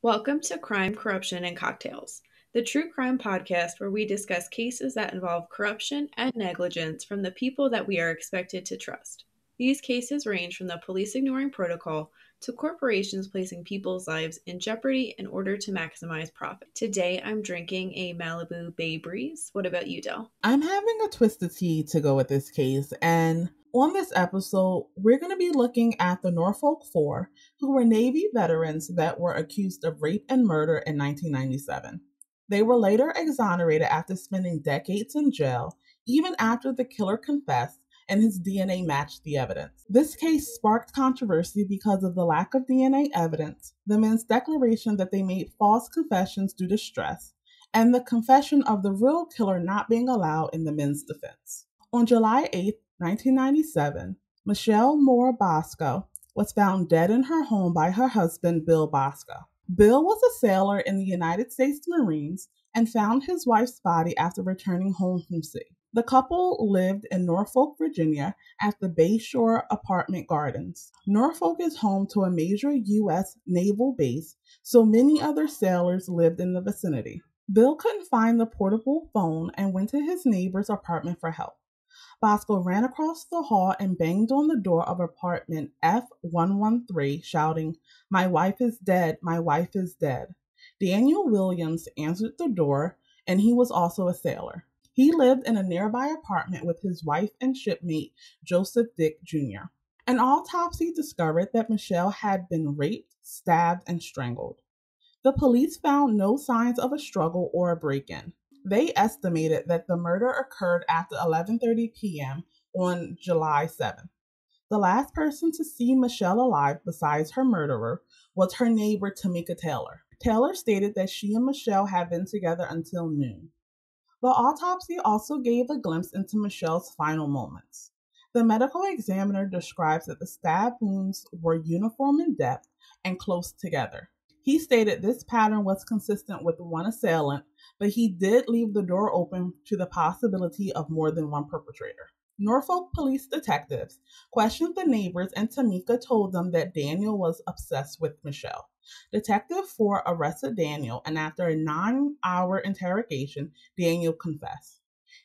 Welcome to Crime, Corruption, and Cocktails, the true crime podcast where we discuss cases that involve corruption and negligence from the people that we are expected to trust. These cases range from the police ignoring protocol to corporations placing people's lives in jeopardy in order to maximize profit. Today, I'm drinking a Malibu Bay Breeze. What about you, Del? I'm having a twisted tea to go with this case, and on this episode, we're going to be looking at the Norfolk Four, who were Navy veterans that were accused of rape and murder in 1997. They were later exonerated after spending decades in jail, even after the killer confessed and his DNA matched the evidence. This case sparked controversy because of the lack of DNA evidence, the men's declaration that they made false confessions due to stress, and the confession of the real killer not being allowed in the men's defense. On July 8, 1997, Michelle Mora Bosco was found dead in her home by her husband, Bill Bosco. Bill was a sailor in the United States Marines and found his wife's body after returning home from sea. The couple lived in Norfolk, Virginia at the Bayshore Apartment Gardens. Norfolk is home to a major U.S. naval base, so many other sailors lived in the vicinity. Bill couldn't find the portable phone and went to his neighbor's apartment for help. Bosco ran across the hall and banged on the door of apartment F113, shouting, "My wife is dead, my wife is dead." Daniel Williams answered the door, and he was also a sailor. He lived in a nearby apartment with his wife and shipmate, Joseph Dick Jr. An autopsy discovered that Michelle had been raped, stabbed, and strangled. The police found no signs of a struggle or a break-in. They estimated that the murder occurred after 11:30 p.m. on July 7th. The last person to see Michelle alive besides her murderer was her neighbor, Tamika Taylor. Taylor stated that she and Michelle had been together until noon. The autopsy also gave a glimpse into Michelle's final moments. The medical examiner describes that the stab wounds were uniform in depth and close together. He stated this pattern was consistent with one assailant, but he did leave the door open to the possibility of more than one perpetrator. Norfolk police detectives questioned the neighbors, and Tamika told them that Daniel was obsessed with Michelle. Detective Four arrested Daniel, and after a 9-hour interrogation, Daniel confessed.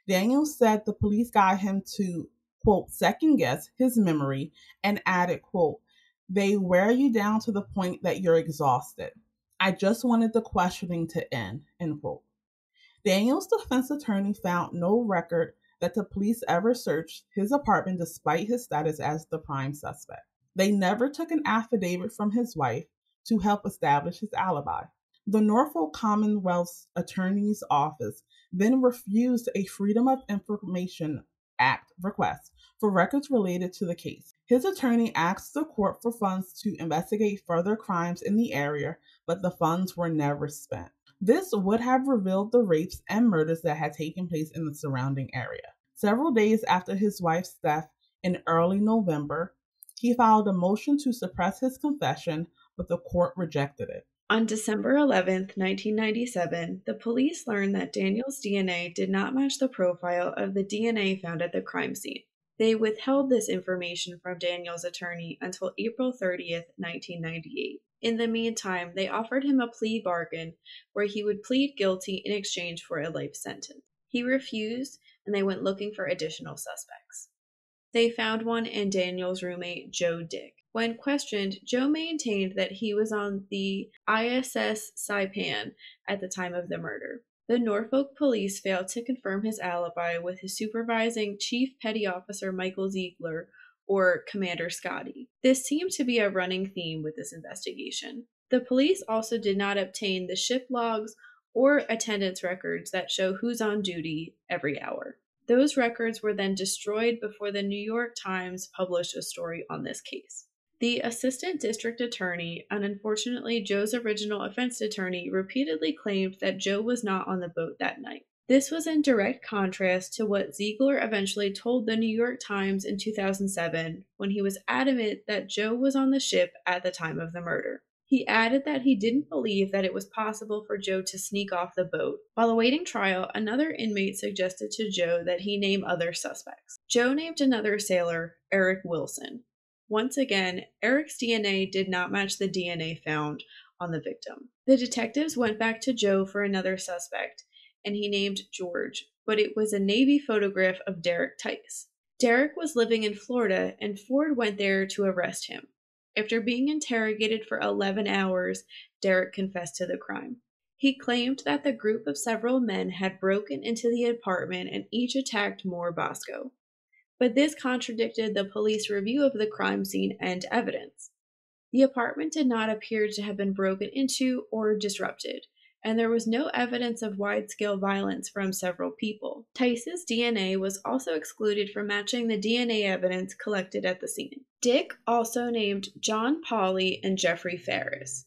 Daniel said the police got him to, quote, second guess his memory and added, quote, "They wear you down to the point that you're exhausted. I just wanted the questioning to end," end quote. Daniel's defense attorney found no record that the police ever searched his apartment despite his status as the prime suspect. They never took an affidavit from his wife to help establish his alibi. The Norfolk Commonwealth's Attorney's Office then refused a Freedom of Information Act request for records related to the case. His attorney asked the court for funds to investigate further crimes in the area, but the funds were never spent. This would have revealed the rapes and murders that had taken place in the surrounding area. Several days after his wife's death in early November, he filed a motion to suppress his confession, but the court rejected it. On December 11th, 1997, the police learned that Daniel's DNA did not match the profile of the DNA found at the crime scene. They withheld this information from Daniel's attorney until April 30th, 1998. In the meantime, they offered him a plea bargain where he would plead guilty in exchange for a life sentence. He refused, and they went looking for additional suspects. They found one in Daniel's roommate, Joe Dick. When questioned, Joe maintained that he was on the ISS Saipan at the time of the murder. The Norfolk police failed to confirm his alibi with his supervising Chief Petty Officer Michael Ziegler or Commander Scotty. This seemed to be a running theme with this investigation. The police also did not obtain the ship logs or attendance records that show who's on duty every hour. Those records were then destroyed before the New York Times published a story on this case. The assistant district attorney, and unfortunately Joe's original offense attorney, repeatedly claimed that Joe was not on the boat that night. This was in direct contrast to what Ziegler eventually told the New York Times in 2007 when he was adamant that Joe was on the ship at the time of the murder. He added that he didn't believe that it was possible for Joe to sneak off the boat. While awaiting trial, another inmate suggested to Joe that he name other suspects. Joe named another sailor, Eric Wilson. Once again, Eric's DNA did not match the DNA found on the victim. The detectives went back to Joe for another suspect, and he named George, but it was a Navy photograph of Derek Tice. Derek was living in Florida, and Ford went there to arrest him. After being interrogated for 11 hours, Derek confessed to the crime. He claimed that the group of several men had broken into the apartment and each attacked Mora Bosco. But this contradicted the police review of the crime scene and evidence. The apartment did not appear to have been broken into or disrupted, and there was no evidence of wide-scale violence from several people. Tice's DNA was also excluded from matching the DNA evidence collected at the scene. Dick also named John Pauley and Jeffrey Ferris.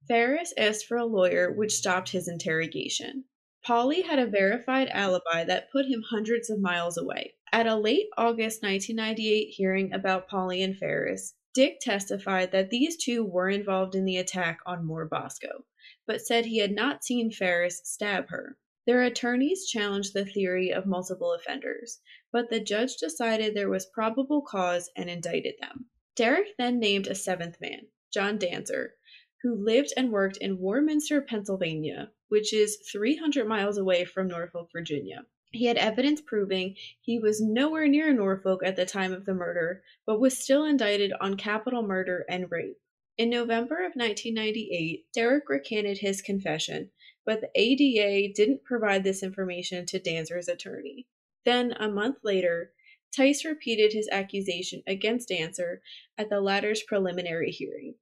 Ferris asked for a lawyer, which stopped his interrogation. Pauley had a verified alibi that put him hundreds of miles away. At a late August 1998 hearing about Pauley and Ferris, Dick testified that these two were involved in the attack on Mora Bosco, but said he had not seen Ferris stab her. Their attorneys challenged the theory of multiple offenders, but the judge decided there was probable cause and indicted them. Derek then named a seventh man, John Dancer, who lived and worked in Warminster, Pennsylvania, which is 300 miles away from Norfolk, Virginia. He had evidence proving he was nowhere near Norfolk at the time of the murder, but was still indicted on capital murder and rape. In November of 1998, Derek recanted his confession, but the ADA didn't provide this information to Dancer's attorney. Then, a month later, Tice repeated his accusation against Dancer at the latter's preliminary hearing.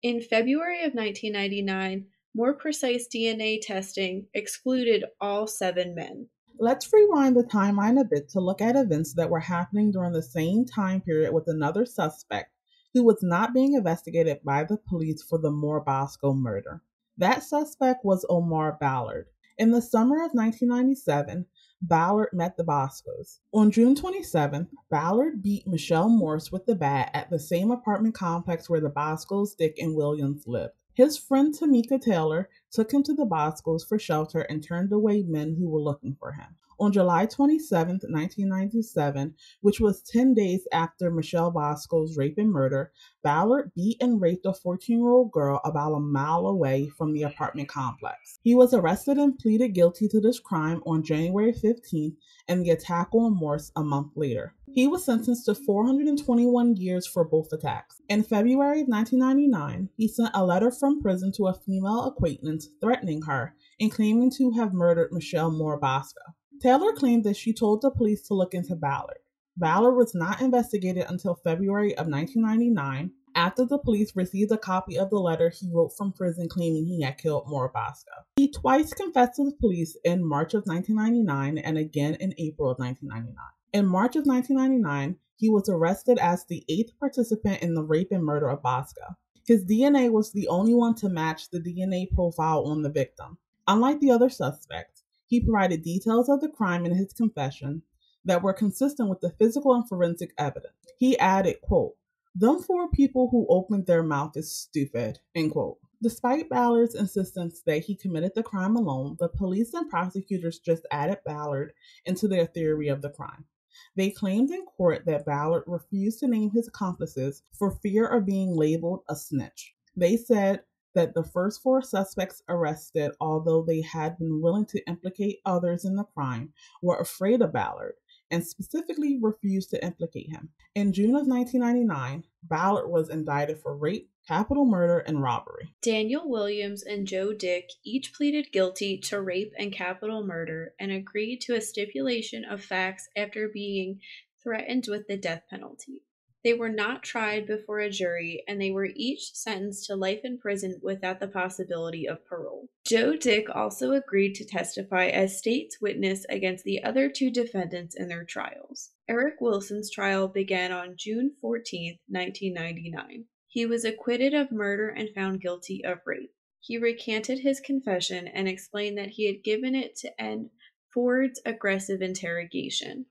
In February of 1999, more precise DNA testing excluded all 7 men. Let's rewind the timeline a bit to look at events that were happening during the same time period with another suspect who was not being investigated by the police for the Mora Bosco murder. That suspect was Omar Ballard. In the summer of 1997, Ballard met the Boscos. On June 27th, Ballard beat Michelle Morse with the bat at the same apartment complex where the Boscos, Dick, and Williams lived. His friend Tamika Taylor took him to the Boscos for shelter and turned away men who were looking for him. On July 27, 1997, which was 10 days after Michelle Bosco's rape and murder, Ballard beat and raped a 14-year-old girl about a mile away from the apartment complex. He was arrested and pleaded guilty to this crime on January 15th and the attack on Morse a month later. He was sentenced to 421 years for both attacks. In February of 1999, he sent a letter from prison to a female acquaintance threatening her and claiming to have murdered Michelle Mora Bosco. Taylor claimed that she told the police to look into Ballard. Ballard was not investigated until February of 1999, after the police received a copy of the letter he wrote from prison claiming he had killed Mora Bosco. He twice confessed to the police in March of 1999 and again in April of 1999. In March of 1999, he was arrested as the 8th participant in the rape and murder of Bosco. His DNA was the only one to match the DNA profile on the victim. Unlike the other suspects, he provided details of the crime in his confession that were consistent with the physical and forensic evidence. He added, quote, "Them 4 people who opened their mouth is stupid," end quote. Despite Ballard's insistence that he committed the crime alone, the police and prosecutors just added Ballard into their theory of the crime. They claimed in court that Ballard refused to name his accomplices for fear of being labeled a snitch. They said that the first 4 suspects arrested, although they had been willing to implicate others in the crime, were afraid of Ballard and specifically refused to implicate him. In June of 1999, Ballard was indicted for rape, capital murder, and robbery. Daniel Williams and Joe Dick each pleaded guilty to rape and capital murder and agreed to a stipulation of facts after being threatened with the death penalty. They were not tried before a jury, and they were each sentenced to life in prison without the possibility of parole. Joe Dick also agreed to testify as state's witness against the other 2 defendants in their trials. Eric Wilson's trial began on June 14, 1999. He was acquitted of murder and found guilty of rape. He recanted his confession and explained that he had given it to end Ford's aggressive interrogation.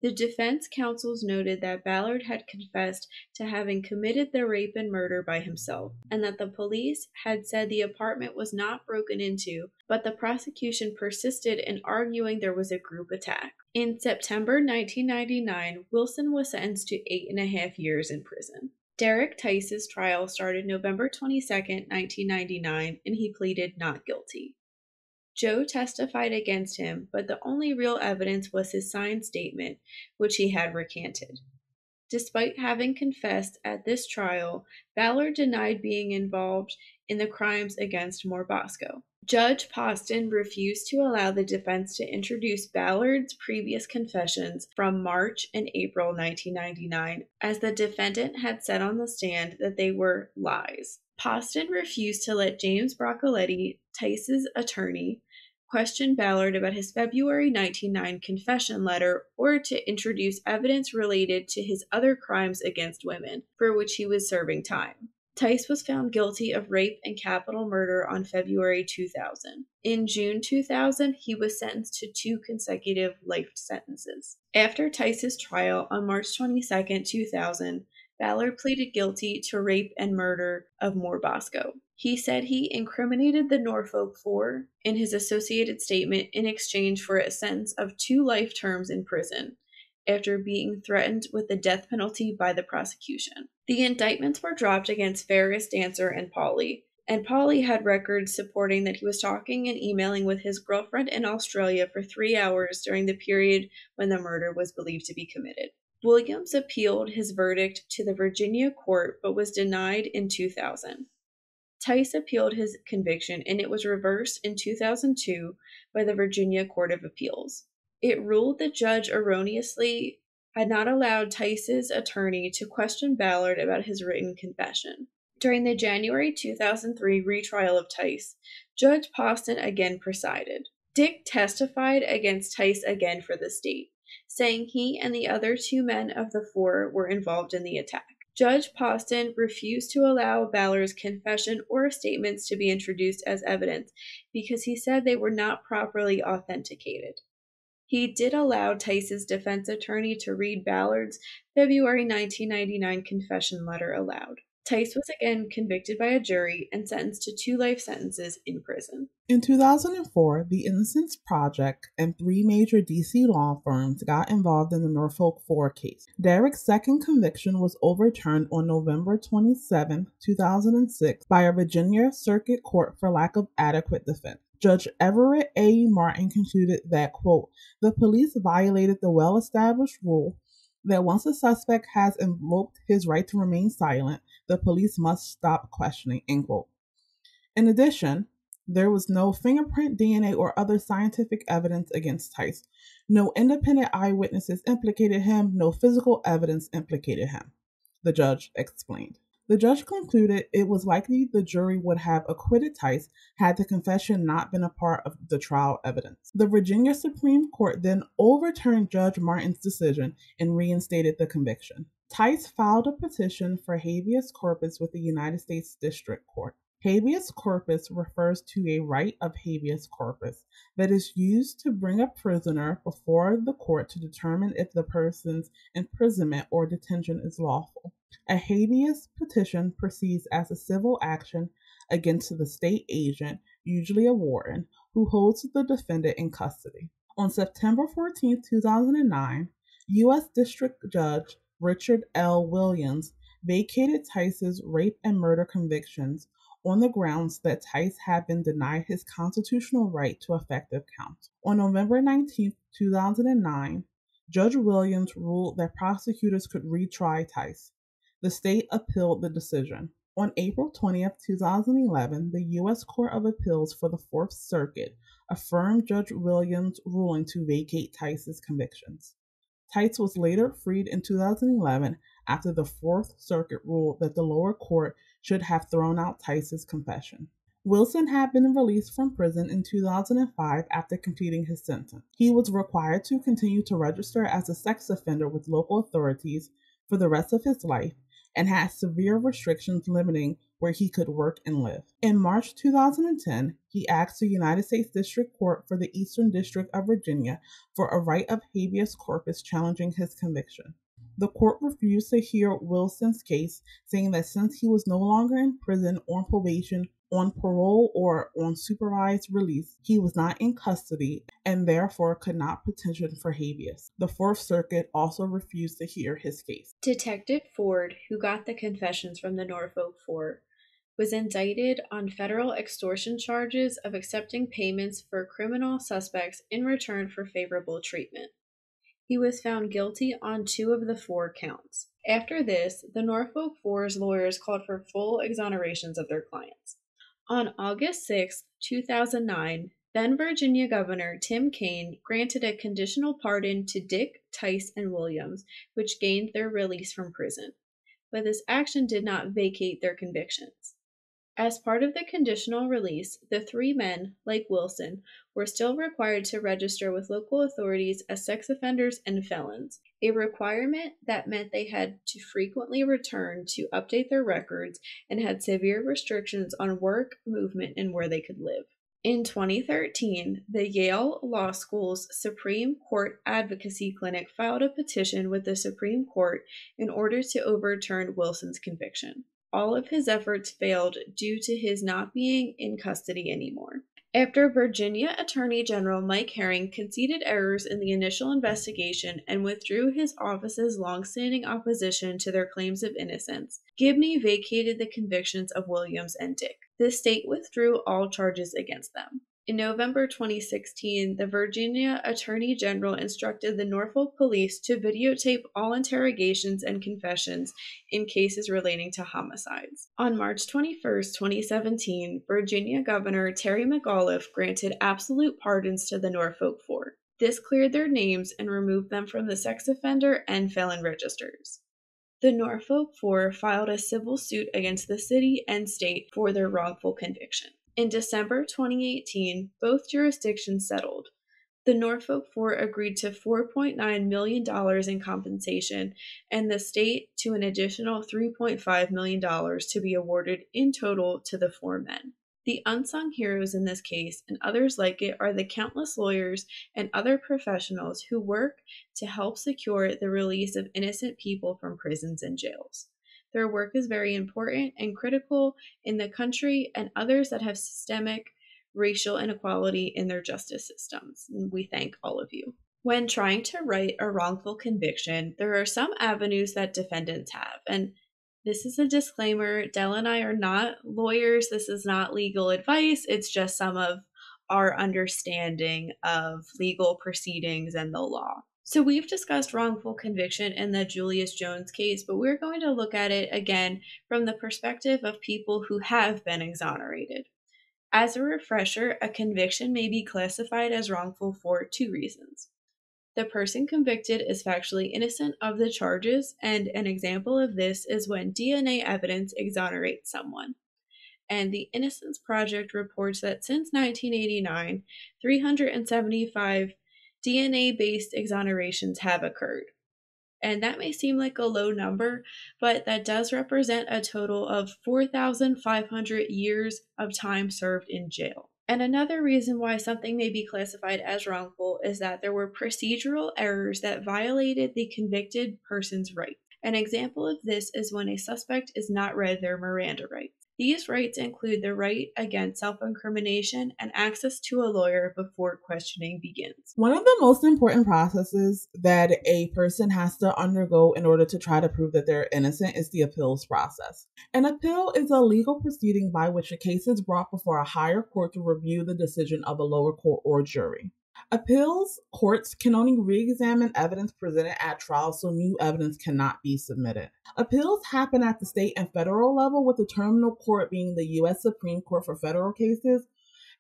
The defense counsels noted that Ballard had confessed to having committed the rape and murder by himself, and that the police had said the apartment was not broken into, but the prosecution persisted in arguing there was a group attack. In September 1999, Wilson was sentenced to 8.5 years in prison. Derek Tice's trial started November 22, 1999, and he pleaded not guilty. Joe testified against him, but the only real evidence was his signed statement, which he had recanted. Despite having confessed at this trial, Ballard denied being involved in the crimes against Bosco. Judge Poston refused to allow the defense to introduce Ballard's previous confessions from March and April 1999, as the defendant had said on the stand that they were lies. Poston refused to let James Broccoletti, Tice's attorney, question Ballard about his February 1999 confession letter or to introduce evidence related to his other crimes against women, for which he was serving time. Tice was found guilty of rape and capital murder on February 2000. In June 2000, he was sentenced to 2 consecutive life sentences. After Tice's trial on March 22, 2000, Ballard pleaded guilty to rape and murder of Bosco. He said he incriminated the Norfolk Four in his associated statement in exchange for a sentence of 2 life terms in prison, after being threatened with the death penalty by the prosecution. The indictments were dropped against Ferris, Dancer, and Polly had records supporting that he was talking and emailing with his girlfriend in Australia for 3 hours during the period when the murder was believed to be committed. Williams appealed his verdict to the Virginia court but was denied in 2000. Tice appealed his conviction and it was reversed in 2002 by the Virginia Court of Appeals. It ruled the judge erroneously had not allowed Tice's attorney to question Ballard about his written confession. During the January 2003 retrial of Tice, Judge Poston again presided. Dick testified against Tice again for the state, saying he and the other 2 men of the 4 were involved in the attack. Judge Poston refused to allow Ballard's confession or statements to be introduced as evidence because he said they were not properly authenticated. He did allow Tice's defense attorney to read Ballard's February 1999 confession letter aloud. Tice was again convicted by a jury and sentenced to 2 life sentences in prison. In 2004, the Innocence Project and 3 major D.C. law firms got involved in the Norfolk Four case. Derek's second conviction was overturned on November 27, 2006 by a Virginia Circuit Court for lack of adequate defense. Judge Everett A. Martin concluded that, quote, the police violated the well-established rule that once a suspect has invoked his right to remain silent, the police must stop questioning, end quote. In addition, there was no fingerprint, DNA, or other scientific evidence against Tice. No independent eyewitnesses implicated him. No physical evidence implicated him, the judge explained. The judge concluded it was likely the jury would have acquitted Tice had the confession not been a part of the trial evidence. The Virginia Supreme Court then overturned Judge Martin's decision and reinstated the conviction. Tice filed a petition for habeas corpus with the United States District Court. Habeas corpus refers to a right of habeas corpus that is used to bring a prisoner before the court to determine if the person's imprisonment or detention is lawful. A habeas petition proceeds as a civil action against the state agent, usually a warden, who holds the defendant in custody. On September 14, 2009, U.S. District Judge Richard L. Williams vacated Tice's rape and murder convictions on the grounds that Tice had been denied his constitutional right to effective counsel. On November 19, 2009, Judge Williams ruled that prosecutors could retry Tice. The state appealed the decision. On April 20, 2011, the U.S. Court of Appeals for the Fourth Circuit affirmed Judge Williams' ruling to vacate Tice's convictions. Tice was later freed in 2011 after the Fourth Circuit ruled that the lower court should have thrown out Tice's confession. Wilson had been released from prison in 2005 after completing his sentence. He was required to continue to register as a sex offender with local authorities for the rest of his life and had severe restrictions limiting where he could work and live. In March 2010, he asked the United States District Court for the Eastern District of Virginia for a right of habeas corpus challenging his conviction. The court refused to hear Wilson's case, saying that since he was no longer in prison, on probation, on parole, or on supervised release, he was not in custody and therefore could not petition for habeas. The Fourth Circuit also refused to hear his case. Detective Ford, who got the confessions from the Norfolk Four, was indicted on federal extortion charges of accepting payments for criminal suspects in return for favorable treatment. He was found guilty on 2 of the 4 counts. After this, the Norfolk Four's lawyers called for full exonerations of their clients. On August 6, 2009, then Virginia Governor Tim Kaine granted a conditional pardon to Dick, Tice, and Williams, which gained their release from prison. But this action did not vacate their convictions. As part of the conditional release, the 3 men, like Wilson, were still required to register with local authorities as sex offenders and felons, a requirement that meant they had to frequently return to update their records and had severe restrictions on work, movement, and where they could live. In 2013, the Yale Law School's Supreme Court Advocacy Clinic filed a petition with the Supreme Court in order to overturn Wilson's conviction. All of his efforts failed due to his not being in custody anymore. After Virginia Attorney General Mike Herring conceded errors in the initial investigation and withdrew his office's longstanding opposition to their claims of innocence, Gibney vacated the convictions of Williams and Dick. The state withdrew all charges against them. In November 2016, the Virginia Attorney General instructed the Norfolk Police to videotape all interrogations and confessions in cases relating to homicides. On March 21, 2017, Virginia Governor Terry McAuliffe granted absolute pardons to the Norfolk Four. This cleared their names and removed them from the sex offender and felon registers. The Norfolk Four filed a civil suit against the city and state for their wrongful conviction. In December 2018, both jurisdictions settled. The Norfolk Four agreed to $4.9 million in compensation, and the state to an additional $3.5 million to be awarded in total to the 4 men. The unsung heroes in this case, and others like it, are the countless lawyers and other professionals who work to help secure the release of innocent people from prisons and jails. Their work is very important and critical in the country and others that have systemic racial inequality in their justice systems. And we thank all of you. When trying to write a wrongful conviction, there are some avenues that defendants have. And this is a disclaimer. Del and I are not lawyers. This is not legal advice. It's just some of our understanding of legal proceedings and the law. So we've discussed wrongful conviction in the Julius Jones case, but we're going to look at it again from the perspective of people who have been exonerated. As a refresher, a conviction may be classified as wrongful for 2 reasons. The person convicted is factually innocent of the charges, and an example of this is when DNA evidence exonerates someone. And the Innocence Project reports that since 1989, 375 DNA-based exonerations have occurred. And that may seem like a low number, but that does represent a total of 4,500 years of time served in jail. And another reason why something may be classified as wrongful is that there were procedural errors that violated the convicted person's rights. An example of this is when a suspect is not read their Miranda rights. These rights include the right against self-incrimination and access to a lawyer before questioning begins. One of the most important processes that a person has to undergo in order to try to prove that they're innocent is the appeals process. An appeal is a legal proceeding by which a case is brought before a higher court to review the decision of a lower court or jury. Appeals courts can only re-examine evidence presented at trial, so new evidence cannot be submitted. Appeals happen at the state and federal level, with the terminal court being the U.S. Supreme Court for federal cases,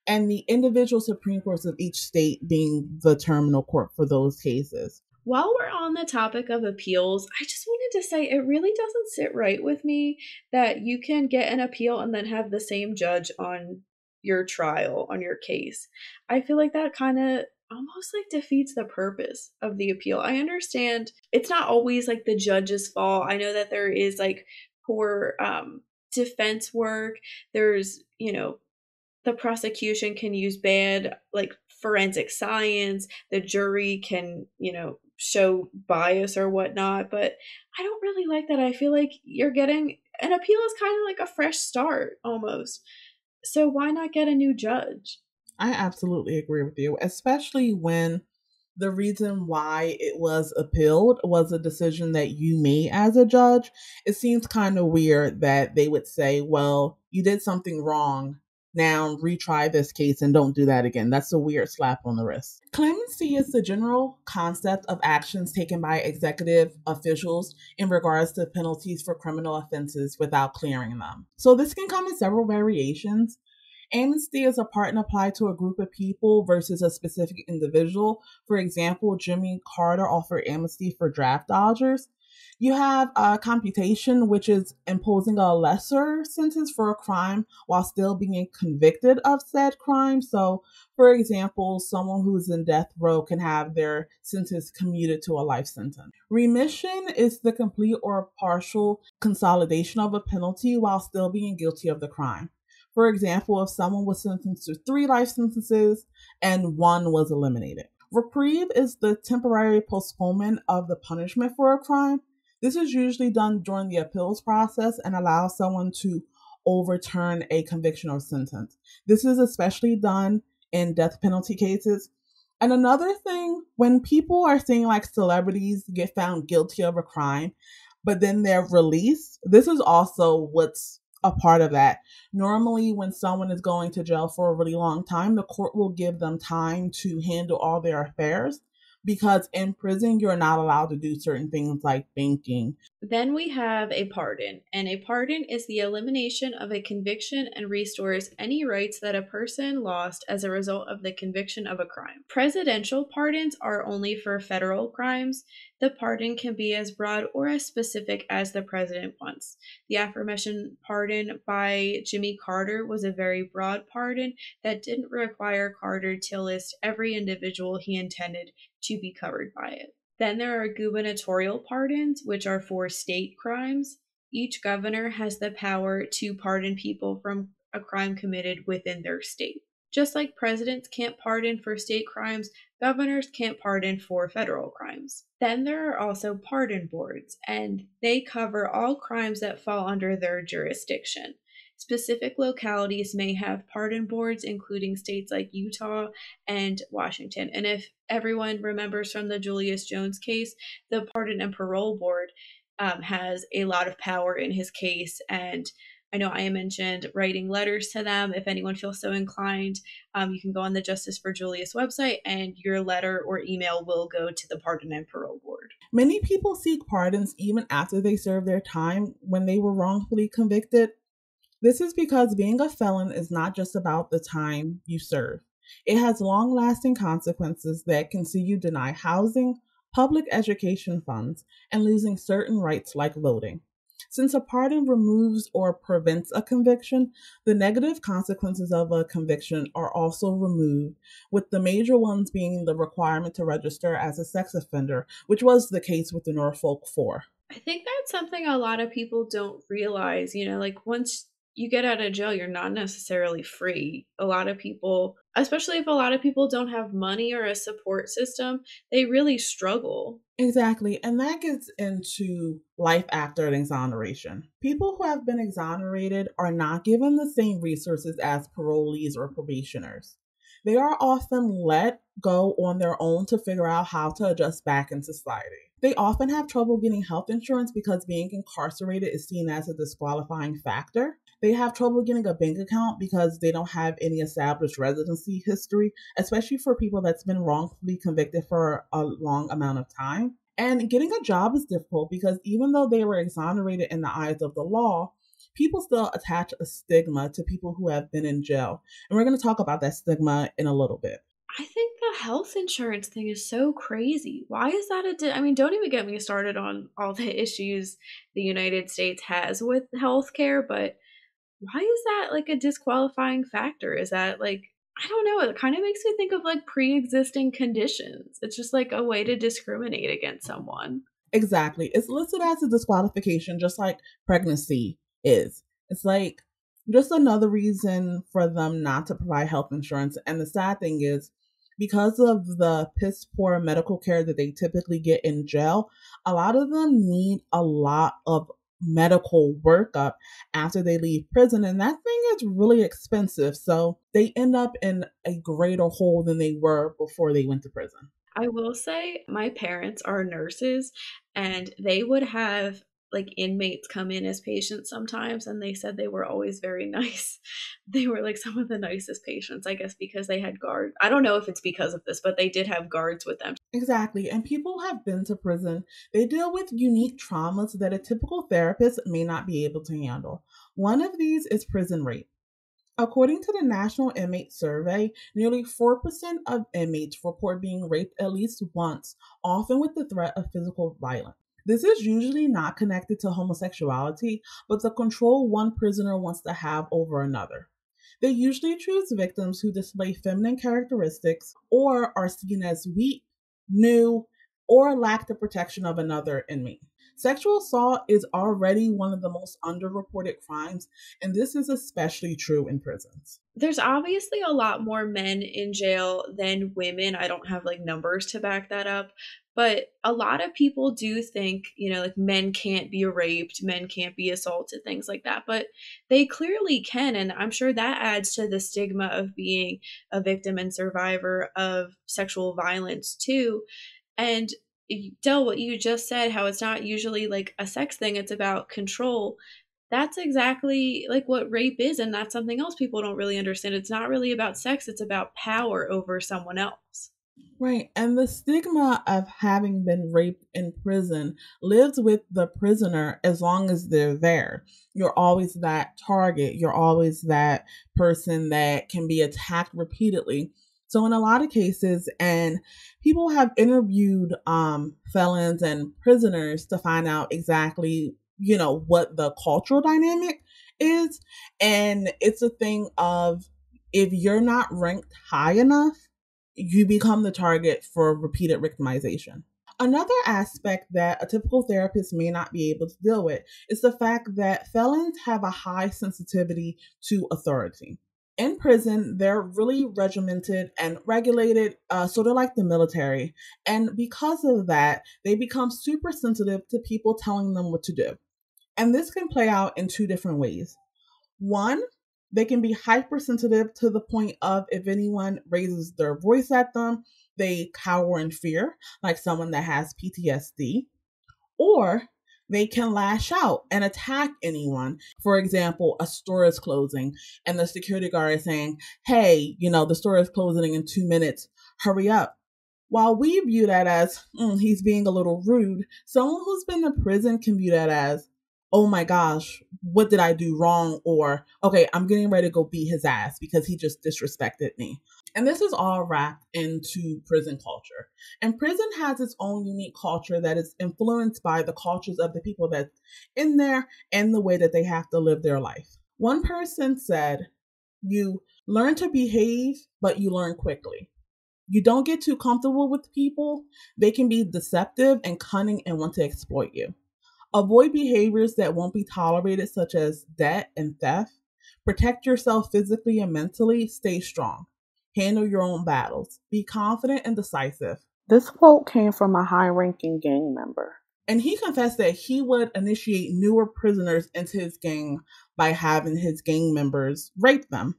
and the individual Supreme Courts of each state being the terminal court for those cases. While we're on the topic of appeals, I just wanted to say it really doesn't sit right with me that you can get an appeal and then have the same judge on your trial, on your case. I feel like that kind of almost like defeats the purpose of the appeal. I understand it's not always like the judge's fault. I know that there is like poor defense work. There's, the prosecution can use bad, like, forensic science. The jury can, show bias or whatnot. But I don't really like that. I feel like you're getting an appeal is kind of like a fresh start almost. So why not get a new judge? I absolutely agree with you, especially when the reason why it was appealed was a decision that you made as a judge. It seems kind of weird that they would say, well, you did something wrong. Now retry this case and don't do that again. That's a weird slap on the wrist. Clemency is the general concept of actions taken by executive officials in regards to penalties for criminal offenses without clearing them. So this can come in several variations. Amnesty is a pardon applied to a group of people versus a specific individual. For example, Jimmy Carter offered amnesty for draft dodgers. You have computation, which is imposing a lesser sentence for a crime while still being convicted of said crime. So, for example, someone who's in death row can have their sentence commuted to a life sentence. Remission is the complete or partial consolidation of a penalty while still being guilty of the crime. For example, if someone was sentenced to 3 life sentences and 1 was eliminated. Reprieve is the temporary postponement of the punishment for a crime. This is usually done during the appeals process and allows someone to overturn a conviction or sentence. This is especially done in death penalty cases. And another thing, when people are saying like celebrities get found guilty of a crime, but then they're released, this is also what's a part of that. Normally, when someone is going to jail for a really long time, the court will give them time to handle all their affairs because in prison, you're not allowed to do certain things like banking. Then we have a pardon, and a pardon is the elimination of a conviction and restores any rights that a person lost as a result of the conviction of a crime. Presidential pardons are only for federal crimes. The pardon can be as broad or as specific as the president wants. The aforementioned pardon by Jimmy Carter was a very broad pardon that didn't require Carter to list every individual he intended to be covered by it. Then there are gubernatorial pardons, which are for state crimes. Each governor has the power to pardon people from a crime committed within their state. Just like presidents can't pardon for state crimes, governors can't pardon for federal crimes. Then there are also pardon boards, and they cover all crimes that fall under their jurisdiction. Specific localities may have pardon boards, including states like Utah and Washington. And if everyone remembers from the Julius Jones case, the Pardon and Parole Board has a lot of power in his case. And I know I mentioned writing letters to them. If anyone feels so inclined, you can go on the Justice for Julius website and your letter or email will go to the Pardon and Parole Board. Many people seek pardons even after they serve their time when they were wrongfully convicted. This is because being a felon is not just about the time you serve. It has long-lasting consequences that can see you deny housing, public education funds, and losing certain rights like voting. Since a pardon removes or prevents a conviction, the negative consequences of a conviction are also removed, with the major ones being the requirement to register as a sex offender, which was the case with the Norfolk Four. I think that's something a lot of people don't realize, like once you get out of jail, you're not necessarily free. A lot of people, especially if a lot of people don't have money or a support system, they really struggle. Exactly, and that gets into life after an exoneration. People who have been exonerated are not given the same resources as parolees or probationers. They are often let go on their own to figure out how to adjust back in society. They often have trouble getting health insurance because being incarcerated is seen as a disqualifying factor. They have trouble getting a bank account because they don't have any established residency history, especially for people that's been wrongfully convicted for a long amount of time. And getting a job is difficult because even though they were exonerated in the eyes of the law, people still attach a stigma to people who have been in jail. And we're going to talk about that stigma in a little bit. I think the health insurance thing is so crazy. Why is that I mean, don't even get me started on all the issues the United States has with healthcare, but why is that like a disqualifying factor? Is that like, I don't know, it kind of makes me think of like pre-existing conditions. It's just like a way to discriminate against someone. Exactly. It's listed as a disqualification, just like pregnancy is. It's like just another reason for them not to provide health insurance. And the sad thing is, because of the piss poor medical care that they typically get in jail, a lot of them need a lot of medical workup after they leave prison. And that thing is really expensive. So they end up in a greater hole than they were before they went to prison. I will say my parents are nurses and they would have like inmates come in as patients sometimes, and they said they were always very nice. They were like some of the nicest patients, I guess, because they had guards. I don't know if it's because of this, but they did have guards with them. Exactly. And people have been to prison. They deal with unique traumas that a typical therapist may not be able to handle. One of these is prison rape. According to the National Inmate Survey, nearly 4% of inmates report being raped at least once, often with the threat of physical violence. This is usually not connected to homosexuality, but the control one prisoner wants to have over another. They usually choose victims who display feminine characteristics or are seen as weak, new, or lack the protection of another inmate. Sexual assault is already one of the most underreported crimes, and this is especially true in prisons. There's obviously a lot more men in jail than women. I don't have like numbers to back that up, but a lot of people do think, like men can't be raped, men can't be assaulted, things like that, but they clearly can. And I'm sure that adds to the stigma of being a victim and survivor of sexual violence too. And Del, what you just said, how it's not usually like a sex thing, it's about control. That's exactly like what rape is, and that's something else people don't really understand. It's not really about sex, it's about power over someone else. Right. And the stigma of having been raped in prison lives with the prisoner as long as they're there. You're always that target. You're always that person that can be attacked repeatedly. So in a lot of cases, and people have interviewed felons and prisoners to find out exactly, what the cultural dynamic is. And it's a thing of, if you're not ranked high enough, you become the target for repeated victimization. Another aspect that a typical therapist may not be able to deal with is the fact that felons have a high sensitivity to authority. In prison, they're really regimented and regulated, sort of like the military. And because of that, they become super sensitive to people telling them what to do. And this can play out in two different ways. One, they can be hypersensitive to the point of, if anyone raises their voice at them, they cower in fear, like someone that has PTSD. Or they can lash out and attack anyone. For example, a store is closing and the security guard is saying, hey, the store is closing in 2 minutes, hurry up. While we view that as, he's being a little rude, someone who's been to prison can view that as, oh my gosh, what did I do wrong? Or, okay, I'm getting ready to go beat his ass because he just disrespected me. And this is all wrapped into prison culture. And prison has its own unique culture that is influenced by the cultures of the people that's in there and the way that they have to live their life. One person said, you learn to behave, but you learn quickly. You don't get too comfortable with people. They can be deceptive and cunning and want to exploit you. Avoid behaviors that won't be tolerated, such as debt and theft. Protect yourself physically and mentally. Stay strong. Handle your own battles. Be confident and decisive. This quote came from a high-ranking gang member. And he confessed that he would initiate newer prisoners into his gang by having his gang members rape them.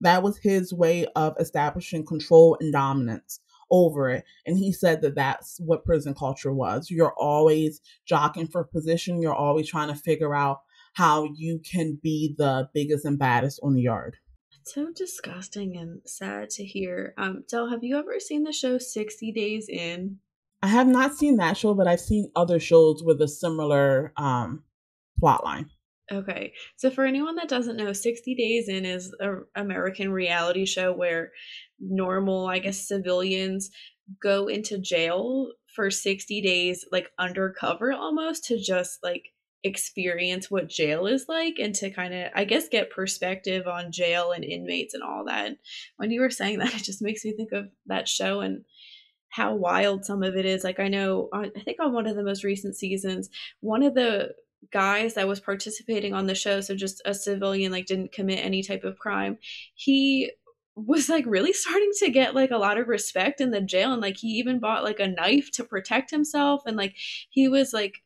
That was his way of establishing control and dominance over it. And he said that that's what prison culture was. You're always jockeying for position. You're always trying to figure out how you can be the biggest and baddest on the yard. It's so disgusting and sad to hear. Del, have you ever seen the show 60 Days In? I have not seen that show, but I've seen other shows with a similar plot line. Okay, so for anyone that doesn't know, 60 Days In is an American reality show where normal, I guess, civilians go into jail for 60 days, like undercover almost, to just like experience what jail is like and to kind of, I guess, get perspective on jail and inmates and all that. And when you were saying that, it just makes me think of that show and how wild some of it is. Like I know, I think on one of the most recent seasons, one of the guys that was participating on the show, so just a civilian, like didn't commit any type of crime, he was like really starting to get like a lot of respect in the jail, and like he even bought like a knife to protect himself, and like he was like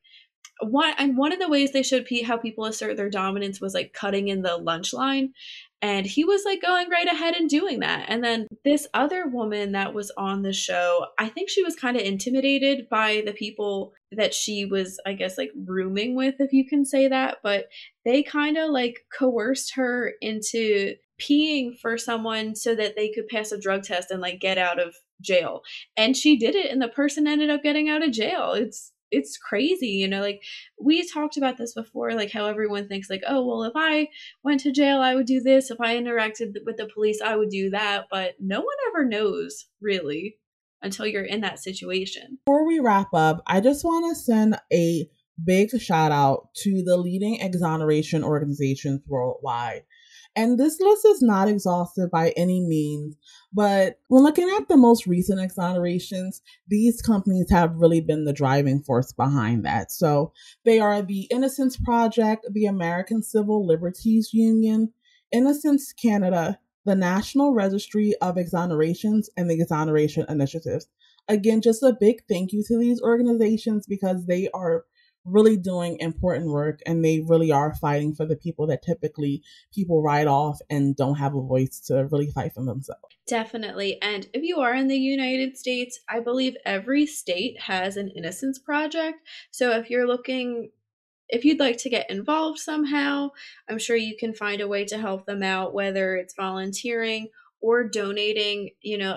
one of the ways they showed how people assert their dominance was like cutting in the lunch line, and he was like going right ahead and doing that. And then this other woman that was on the show, I think she was kind of intimidated by the people that she was, I guess, like rooming with, if you can say that, but they kind of like coerced her into peeing for someone so that they could pass a drug test and like get out of jail. And she did it, and the person ended up getting out of jail. It's crazy, you know, like we talked about this before, like how everyone thinks like, oh, well, if I went to jail, I would do this. If I interacted with the police, I would do that. But no one ever knows really until you're in that situation. Before we wrap up, I just want to send a big shout out to the leading exoneration organizations worldwide. And this list is not exhaustive by any means, but when looking at the most recent exonerations, these companies have really been the driving force behind that. So they are the Innocence Project, the American Civil Liberties Union, Innocence Canada, the National Registry of Exonerations, and the Exoneration Initiatives. Again, just a big thank you to these organizations because they are really doing important work, and they really are fighting for the people that typically people write off and don't have a voice to really fight for themselves. Definitely. And if you are in the United States, I believe every state has an Innocence Project. So if you'd like to get involved somehow, I'm sure you can find a way to help them out, whether it's volunteering or donating. You know,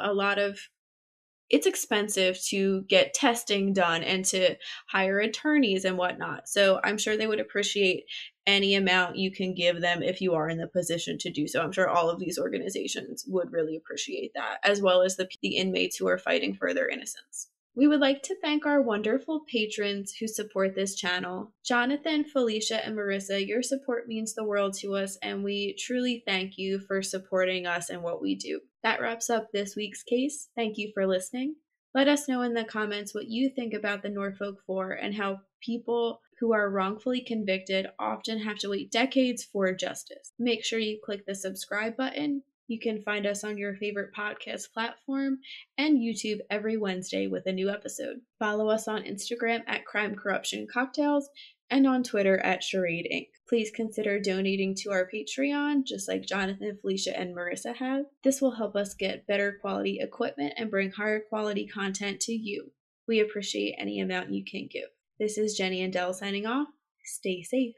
it's expensive to get testing done and to hire attorneys and whatnot. So I'm sure they would appreciate any amount you can give them if you are in the position to do so. I'm sure all of these organizations would really appreciate that, as well as the inmates who are fighting for their innocence. We would like to thank our wonderful patrons who support this channel. Jonathan, Felicia, and Marissa, your support means the world to us, and we truly thank you for supporting us and what we do. That wraps up this week's case. Thank you for listening. Let us know in the comments what you think about the Norfolk Four and how people who are wrongfully convicted often have to wait decades for justice. Make sure you click the subscribe button. You can find us on your favorite podcast platform and YouTube every Wednesday with a new episode. Follow us on Instagram at Crime Corruption Cocktails and on Twitter at Charade Inc. Please consider donating to our Patreon, just like Jonathan, Felicia, and Marissa have. This will help us get better quality equipment and bring higher quality content to you. We appreciate any amount you can give. This is Jenny and Dell signing off. Stay safe.